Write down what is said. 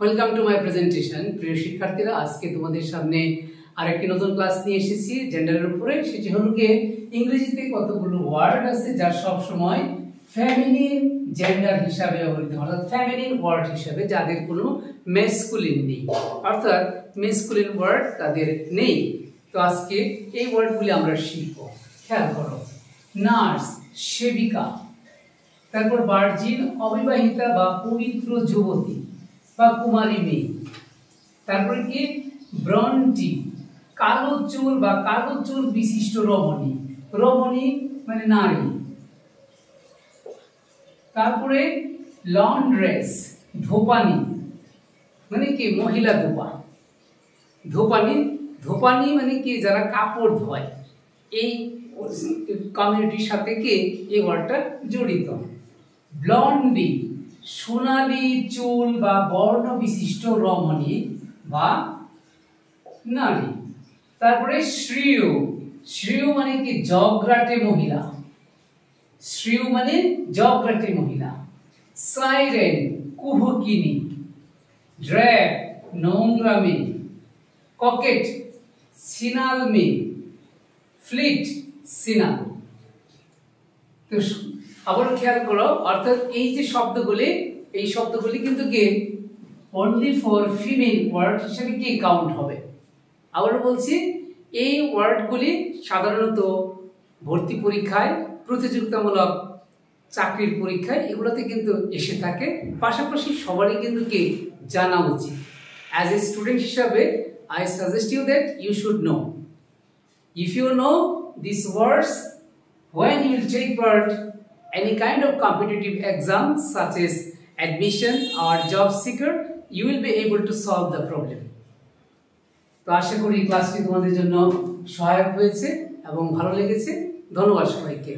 Welcome to my presentation. প্রিয় শিক্ষার্থীরা, আজকে তোমাদের সামনে আরেকটি নতুন ক্লাস নিয়ে এসেছি জেন্ডারের উপরে। সেটি হলো কি ইংরেজিতে কতগুলো ওয়ার্ড আছে যা সব সময় ফেমিনিন জেন্ডার হিসাবে ব্যবহৃত হয়, অর্থাৎ ফেমিনিন ওয়ার্ড হিসাবে, যাদের কোনো ম্যাসকুলিন নেই, অর্থাৎ ম্যাসকুলিন ওয়ার্ড তাদের নেই। তো আজকে এই ওয়ার্ডগুলি আমরা শিখব। খেয়াল করো, নার্স, সেবিকা, তারপর ভার্জিন অবিবাহিতা বা পবিত্র যুবতী বা কুমারী মেয়ে, তারপরে কি ব্রন্টি কালো চুল বা কালো চুল বিশিষ্ট রমণী, রমণী মানে নারী। তারপরে লন্ড্রেস ধোপানি মানে কি মহিলা ধোপা, ধোপানি ধোপানি মানে কি যারা কাপড় ধোয়। এই কমিউনিটির সাথে কি এই ওয়ার্ডটা জড়িত। ব্লন্ডি সোনালী চুল বা বর্ণ বিশিষ্ট রমণী বা নারী। তারপরে শ্রেয়, শ্রেয় মানে কি জগরাটে মহিলা, শ্রেয় মানে জগরাটে মহিলা। সাইরেন কুহকিনী, ড্র্যাগ নোংরা মেয়ে, ককেট সিনাল মেয়ে, ফ্লিট সিনাল। তো আবার খেয়াল করো, অর্থাৎ এই যে শব্দগুলি, এই শব্দগুলি কিন্তু কি অনলি ফর ফিমেল ওয়ার্ড হিসেবে কি কাউন্ট হবে। আবার বলছি, এই ওয়ার্ডগুলি সাধারণত ভর্তি পরীক্ষায়, প্রতিযোগিতামূলক চাকরির পরীক্ষায় এগুলোতে কিন্তু এসে থাকে। পাশাপাশি সবারই কিন্তু কি জানা উচিত। অ্যাজ এ স্টুডেন্ট হিসাবে I suggest you that you should know. If you know these words, when you will take part any kind of competitive exam such as admission or job seeker, you will be able to solve the problem. তো আশা করি ক্লাসটি তোমাদের জন্য সহায়ক হয়েছে এবং ভালো লেগেছে। ধন্যবাদ সবাইকে।